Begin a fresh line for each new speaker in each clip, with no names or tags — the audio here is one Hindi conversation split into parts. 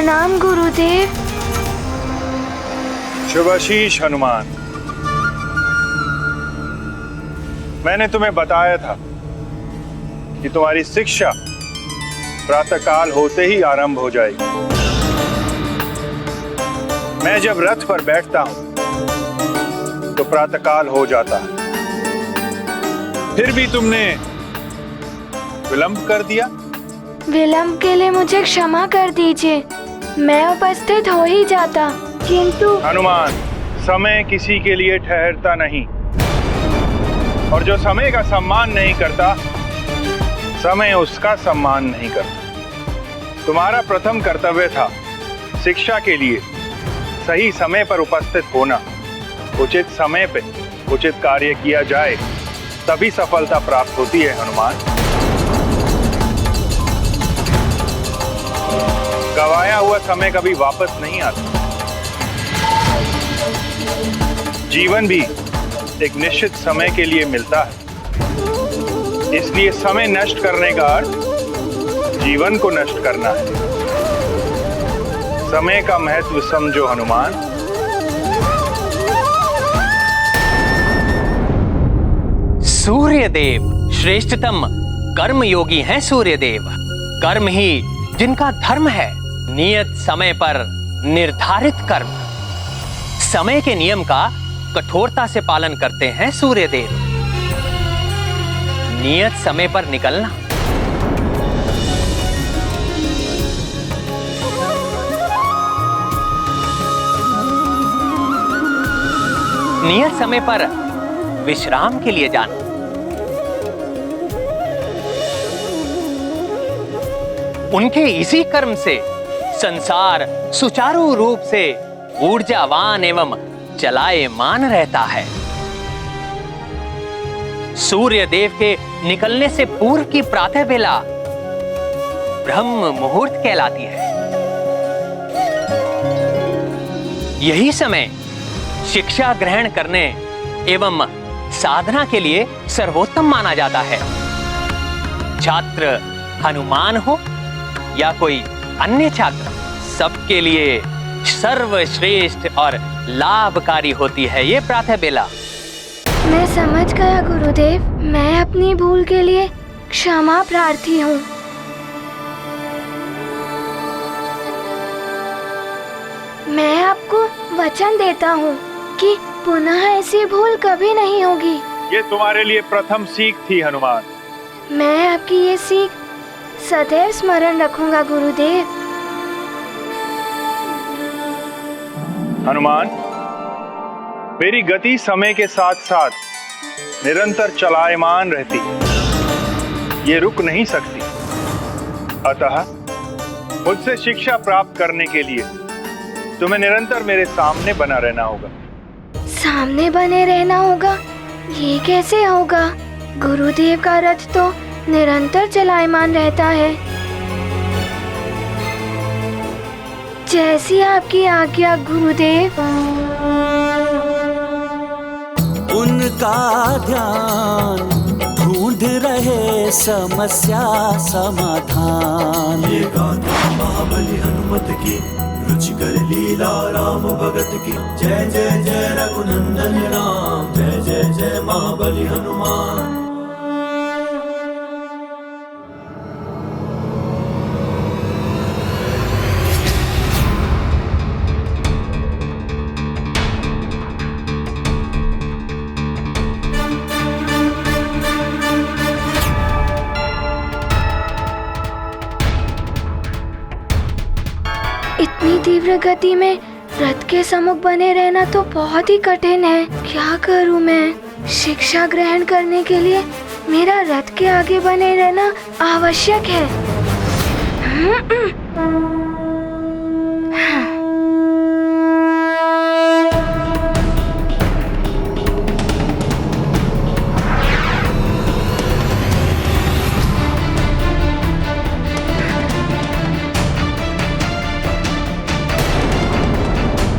प्रणाम गुरुदेव।
शुभाशीष हनुमान, मैंने तुम्हें बताया था कि तुम्हारी शिक्षा प्रातःकाल होते ही आरंभ हो जाएगी। मैं जब रथ पर बैठता हूं तो प्रातःकाल हो जाता है, फिर भी तुमने विलंब कर दिया।
विलंब के लिए मुझे क्षमा कर दीजिए, मैं उपस्थित हो ही जाता, किंतु
हनुमान, समय किसी के लिए ठहरता नहीं, और जो समय का सम्मान नहीं करता, समय उसका सम्मान नहीं करता। तुम्हारा प्रथम कर्तव्य था शिक्षा के लिए सही समय पर उपस्थित होना। उचित समय पे उचित कार्य किया जाए तभी सफलता प्राप्त होती है हनुमान। गवाया हुआ समय कभी वापस नहीं आता। जीवन भी एक निश्चित समय के लिए मिलता है, इसलिए समय नष्ट करने का अर्थ जीवन को नष्ट करना है। समय का महत्व समझो हनुमान।
सूर्यदेव श्रेष्ठतम कर्मयोगी हैं। सूर्यदेव कर्म ही जिनका धर्म है, नियत समय पर निर्धारित कर्म। समय के नियम का कठोरता से पालन करते हैं सूर्यदेव। नियत समय पर निकलना, नियत समय पर विश्राम के लिए जाना, उनके इसी कर्म से संसार सुचारू रूप से ऊर्जावान एवं चलायमान रहता है। सूर्य देव के निकलने से पूर्व की प्रातः बेला ब्रह्म मुहूर्त कहलाती है। यही समय शिक्षा ग्रहण करने एवं साधना के लिए सर्वोत्तम माना जाता है। छात्र हनुमान हो या कोई अन्य छात्र, सबके लिए सर्वश्रेष्ठ और लाभकारी होती है ये प्रातः बेला।
मैं समझ गया गुरुदेव, मैं अपनी भूल के लिए क्षमा प्रार्थी हूँ। मैं आपको वचन देता हूँ कि पुनः ऐसी भूल कभी नहीं होगी।
ये तुम्हारे लिए प्रथम सीख थी हनुमान।
मैं आपकी ये सीख सदैव स्मरण रखूंगा गुरुदेव।
हनुमान, मेरी गति समय के साथ साथ निरंतर चलायमान रहती है, ये रुक नहीं सकती। अतः मुझसे शिक्षा प्राप्त करने के लिए तुम्हें निरंतर मेरे सामने बना रहना होगा।
सामने बने रहना होगा? ये कैसे होगा? गुरुदेव का रथ तो निरंतर चलायमान रहता है। जैसी आपकी आज्ञा गुरुदेव।
उनका ध्यान ढूंढ रहे समस्या समाधान।
ये गाथा महाबली हनुमत की, रुचिकर लीला राम भगत की। जय जय जय रघुनंदन राम, जय जय जय महाबली हनुमान।
इतनी तीव्र गति में रथ के सम्मुख बने रहना तो बहुत ही कठिन है। क्या करूं मैं? शिक्षा ग्रहण करने के लिए मेरा रथ के आगे बने रहना आवश्यक है।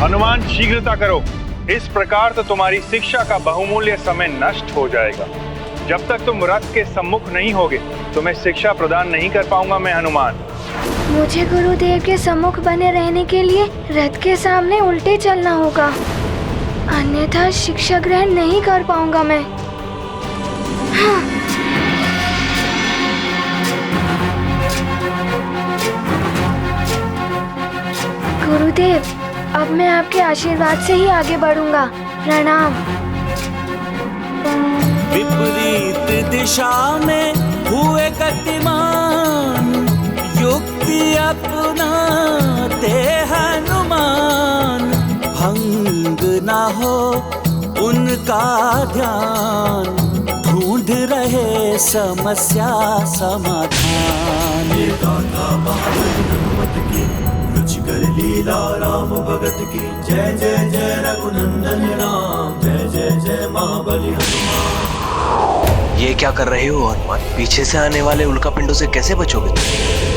हनुमान, शीघ्रता करो, इस प्रकार तो तुम्हारी शिक्षा का बहुमूल्य समय नष्ट हो जाएगा। जब तक तुम रथ के सम्मुख नहीं होगे तुम्हें शिक्षा प्रदान नहीं कर पाऊंगा मैं हनुमान।
मुझे गुरुदेव के सम्मुख बने रहने के लिए रथ के सामने उल्टे चलना होगा, अन्यथा शिक्षा ग्रहण नहीं कर पाऊंगा मैं। हाँ। गुरुदेव, अब मैं आपके आशीर्वाद से ही आगे बढ़ूंगा। प्रणाम।
विपरीत दिशा में हुए गतिमान, युक्ति अपनाते हनुमान। भंग ना हो उनका ध्यान, ढूंढ रहे समस्या समाधान।
ये गाथा महाबली हनुमत की, रुचिकर लीला राम भगत की। जय जय जय रघुनंदन राम, जय जय जय महाबली हनुमान।
ये क्या कर रहे हो हनुमान? पीछे से आने वाले उल्कापिंडों से कैसे बचोगे तुम?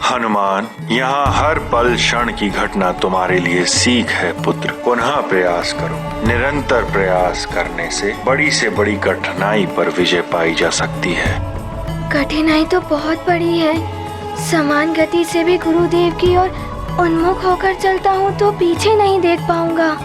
हनुमान, यहाँ हर पल क्षण की घटना तुम्हारे लिए सीख है पुत्र। पुनः प्रयास करो। निरंतर प्रयास करने से बड़ी कठिनाई पर विजय पाई जा सकती है।
कठिनाई तो बहुत बड़ी है। समान गति से भी गुरुदेव की ओर उन्मुख होकर चलता हूँ तो पीछे नहीं देख पाऊंगा।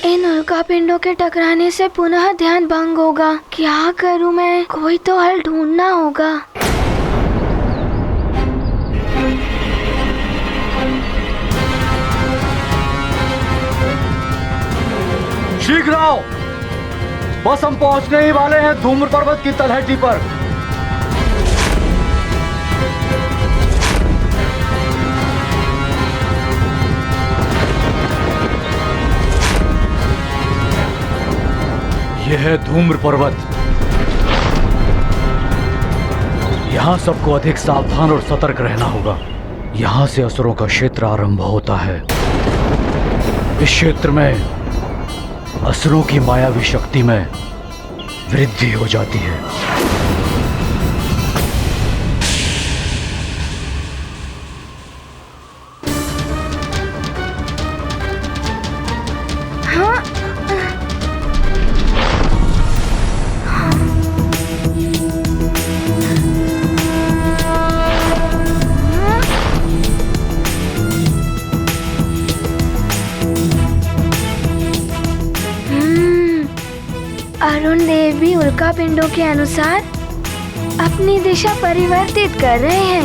इन उल्कापिंडों के टकराने से पुनः ध्यान भंग होगा। क्या करूं मैं? कोई तो हल ढूंढना होगा।
शीघ्र आओ, बस हम पहुंचने ही वाले हैं धूम्र पर्वत की तलहटी पर। यह है धूम्र पर्वत। यहाँ सबको अधिक सावधान और सतर्क रहना होगा। यहाँ से असुरों का क्षेत्र आरंभ होता है। इस क्षेत्र में असुरों की मायावी शक्ति में वृद्धि हो जाती है।
अरुण देव भी उल्कापिंडों के अनुसार अपनी दिशा परिवर्तित कर रहे हैं।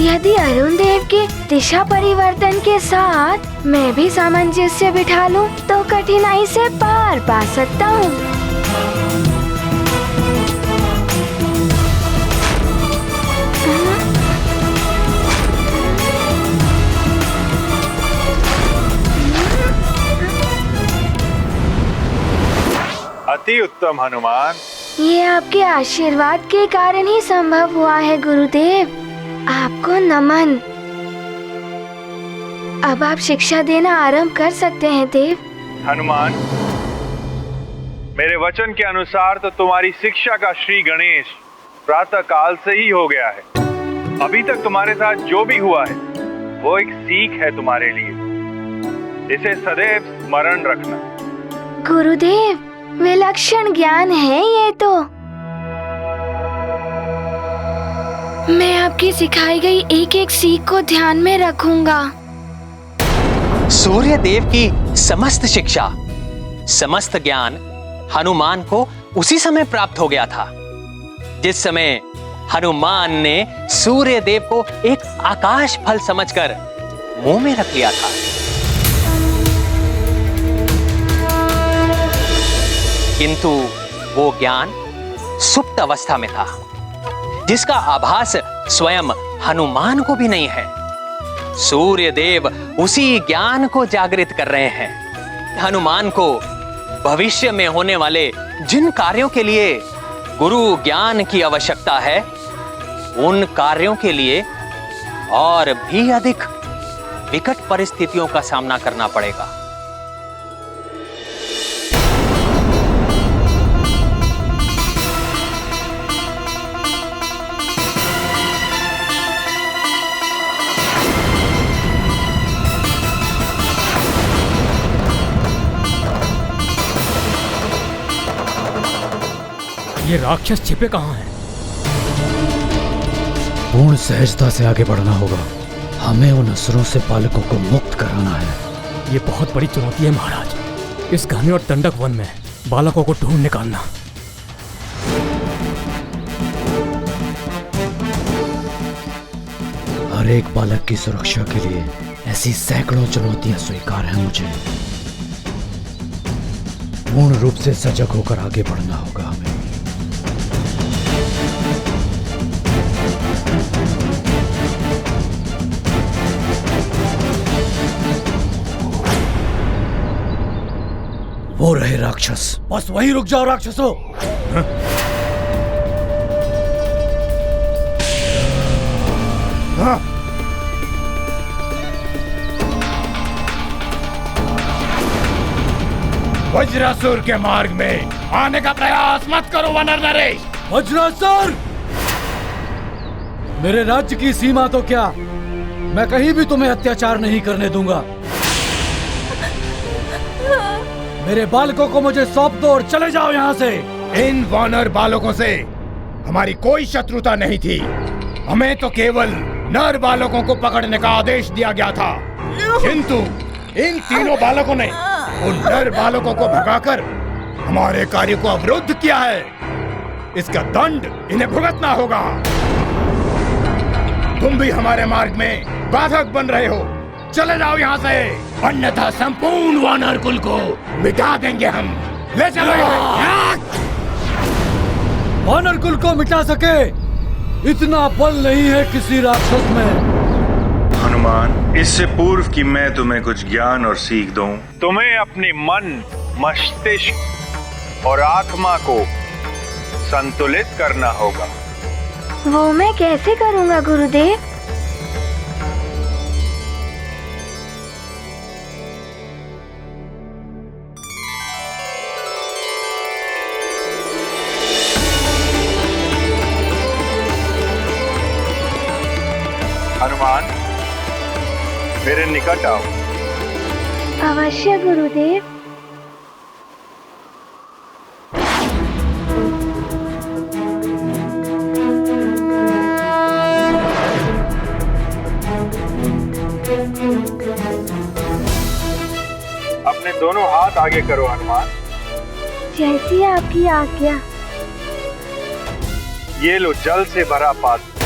यदि अरुण देव के दिशा परिवर्तन के साथ मैं भी सामंजस्य बिठा लूं, तो कठिनाई से पार पा सकता हूँ।
अति उत्तम हनुमान।
ये आपके आशीर्वाद के कारण ही संभव हुआ है गुरुदेव। आपको नमन। अब आप शिक्षा देना आरंभ कर सकते हैं देव।
हनुमान, मेरे वचन के अनुसार तो तुम्हारी शिक्षा का श्री गणेश प्रातः काल से ही हो गया है। अभी तक तुम्हारे साथ जो भी हुआ है वो एक सीख है तुम्हारे लिए। इसे सदैव स्मरण रखना।
गुरुदेव, विलक्षण ज्ञान है ये तो। मैं आपकी सिखाई गई एक एक सीख को ध्यान में रखूंगा।
सूर्य देव की समस्त शिक्षा, समस्त ज्ञान हनुमान को उसी समय प्राप्त हो गया था जिस समय हनुमान ने सूर्य देव को एक आकाश फल समझकर मुंह में रख लिया था। किंतु वो ज्ञान सुप्त अवस्था में था, जिसका आभास स्वयं हनुमान को भी नहीं है। सूर्य देव उसी ज्ञान को जागृत कर रहे हैं। हनुमान को भविष्य में होने वाले जिन कार्यों के लिए गुरु ज्ञान की आवश्यकता है, उन कार्यों के लिए और भी अधिक विकट परिस्थितियों का सामना करना पड़ेगा।
ये राक्षस छिपे कहाँ हैं?
पूर्ण सहजता से आगे बढ़ना होगा। हमें उन असुरों से बालकों को मुक्त कराना है।
ये बहुत बड़ी चुनौती है महाराज। इस घने और दंडक वन में बालकों को ढूंढ निकालना।
हर एक बालक की सुरक्षा के लिए ऐसी सैकड़ों चुनौतियां स्वीकार हैं मुझे। पूर्ण रूप से सजग होकर आगे बढ़ना होगा हमें। वो रहे राक्षस। बस वहीं रुक जाओ राक्षसों।
वज्रासुर के मार्ग में आने का प्रयास मत करो वानर नरेश।
वज्रासुर! मेरे राज्य की सीमा तो क्या, मैं कहीं भी तुम्हें अत्याचार नहीं करने दूंगा। मेरे बालकों को मुझे सौंप दो और चले जाओ यहाँ से।
इन वानर बालकों से हमारी कोई शत्रुता नहीं थी। हमें तो केवल नर बालकों को पकड़ने का आदेश दिया गया था, किंतु इन तीनों बालकों ने उन नर बालकों को भगाकर हमारे कार्य को अवरुद्ध किया है। इसका दंड इन्हें भुगतना होगा। तुम भी हमारे मार्ग में बाधक बन रहे हो। चले जाओ यहाँ से, अन्यथा संपूर्ण वानर कुल को मिटा देंगे हम। ले चलो।
वानर कुल को मिटा सके इतना बल नहीं है किसी राक्षस में।
हनुमान, इससे पूर्व कि मैं तुम्हें कुछ ज्ञान और सीख दूं, तुम्हें अपने मन, मस्तिष्क और आत्मा को संतुलित करना होगा।
वो मैं कैसे करूँगा गुरुदेव?
हनुमान, मेरे निकट आओ।
अवश्य गुरुदेव।
अपने दोनों हाथ आगे करो हनुमान।
जैसी आपकी आज्ञा।
ये लो जल से भरा पात्र।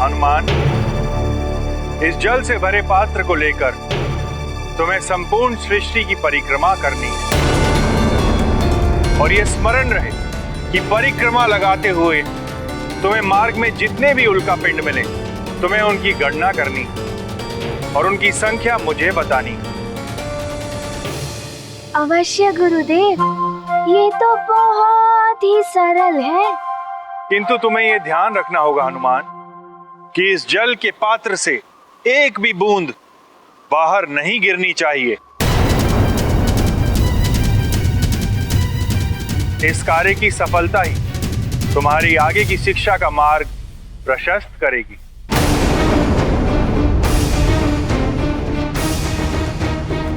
हनुमान, इस जल से भरे पात्र को लेकर तुम्हें संपूर्ण सृष्टि की परिक्रमा करनी है। और यह स्मरण रहे कि परिक्रमा लगाते हुए तुम्हें मार्ग में जितने भी उल्का पिंड मिले, तुम्हें उनकी गणना करनी और उनकी संख्या मुझे बतानी।
अवश्य गुरुदेव, ये तो बहुत ही सरल है।
किंतु तुम्हें यह ध्यान रखना होगा हनुमान कि इस जल के पात्र से एक भी बूंद बाहर नहीं गिरनी चाहिए। इस कार्य की सफलता ही तुम्हारी आगे की शिक्षा का मार्ग प्रशस्त करेगी।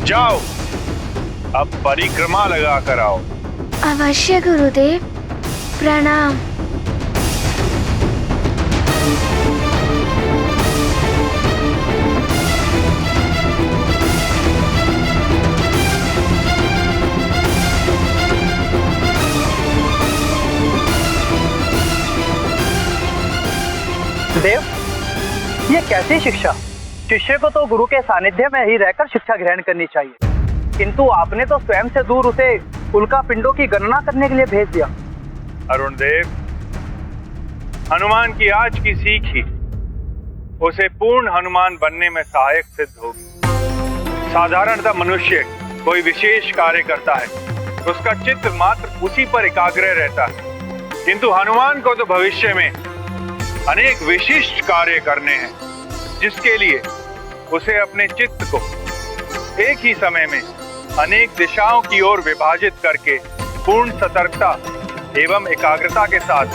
जाओ अब परिक्रमा लगा कर आओ।
अवश्य गुरुदेव, प्रणाम।
देव, ये कैसी शिक्षा? शिष्य को तो गुरु के सानिध्य में ही रहकर शिक्षा ग्रहण करनी चाहिए, किंतु आपने तो स्वयं से दूर उसे उल्का पिंडों की गणना करने के लिए भेज दिया।
अरुण देव, हनुमान की आज की सीख ही उसे पूर्ण हनुमान बनने में सहायक सिद्ध होगी। साधारणतः मनुष्य कोई विशेष कार्य करता है, उसका चित्त मात्र उसी पर एकाग्र रहता है, किंतु हनुमान को तो भविष्य में अनेक विशिष्ट कार्य करने हैं, जिसके लिए उसे अपने चित्त को एक ही समय में अनेक दिशाओं की ओर विभाजित करके पूर्ण सतर्कता एवं एकाग्रता के साथ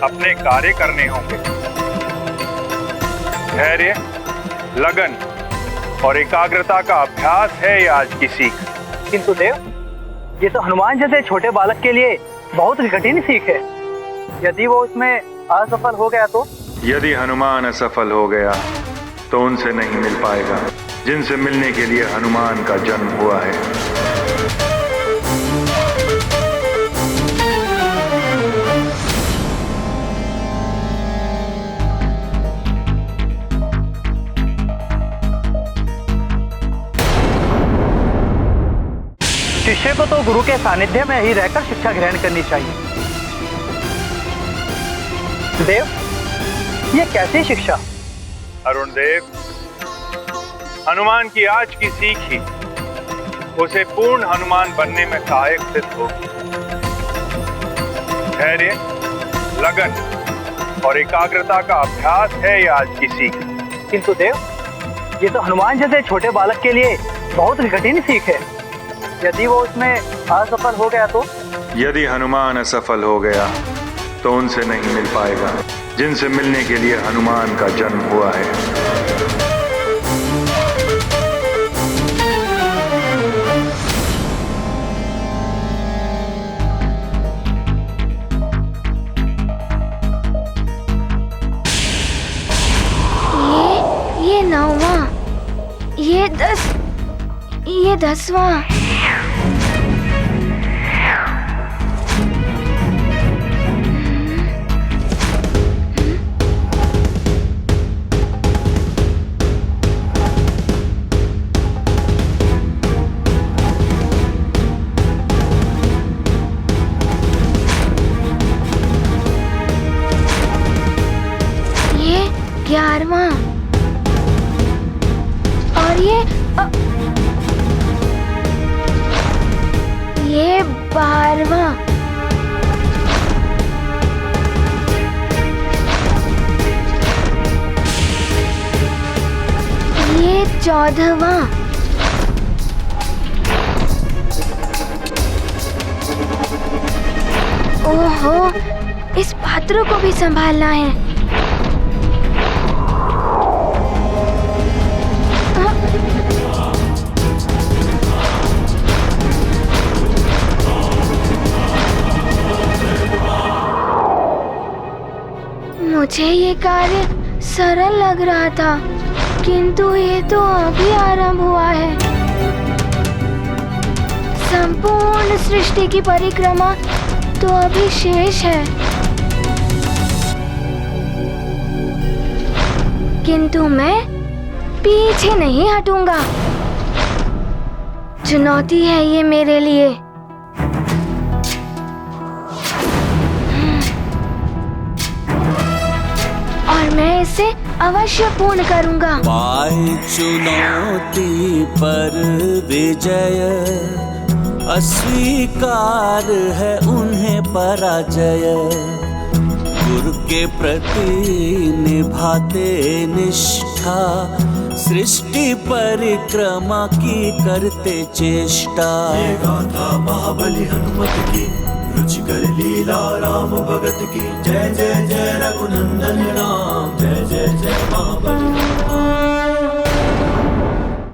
अपने कार्य करने होंगे। धैर्य, लगन और एकाग्रता का अभ्यास है ये आज की सीख।
किंतु देव, ये तो हनुमान जैसे छोटे बालक के लिए बहुत ही कठिन सीख है। यदि वो उसमें असफल हो गया तो?
यदि हनुमान असफल हो गया तो उनसे नहीं मिल पाएगा जिनसे मिलने के लिए हनुमान का जन्म हुआ है।
शिष्य को तो गुरु के सानिध्य में ही रहकर शिक्षा ग्रहण करनी चाहिए। देव, ये कैसी शिक्षा?
अरुण देव, हनुमान की आज की सीख ही उसे पूर्ण हनुमान बनने में सहायक सिद्ध होगी। धैर्य, लगन और एकाग्रता का अभ्यास है ये आज की सीख।
किंतु देव, ये तो हनुमान जैसे छोटे बालक के लिए बहुत ही कठिन सीख है। यदि वो उसमें असफल हो गया तो?
यदि हनुमान असफल हो गया तो उनसे नहीं मिल पाएगा जिनसे मिलने के लिए हनुमान का जन्म हुआ है।
ये 9वां, ये 10वां। ये 11वां और ये 12वां। ये 14वां। ओहो, इस पात्र को भी संभालना है। मुझे ये कार्य सरल लग रहा था, किंतु ये तो अभी आरंभ हुआ है। संपूर्ण सृष्टि की परिक्रमा तो अभी शेष है, किंतु मैं पीछे नहीं हटूंगा। चुनौती है ये मेरे लिए। और मैं इसे अवश्य पूर्ण करूंगा।
पाए चुनौती पर विजय, अस्वीकार है उन्हें पराजय। गुरु के प्रति निभाते निष्ठा, सृष्टि परिक्रमा की करते चेष्टा।
ये गाथा महाबली हनुमत की, रुचिकर लीला राम भगत की। जय जय जय रघुनंदन राम, जय जय जय महाबली।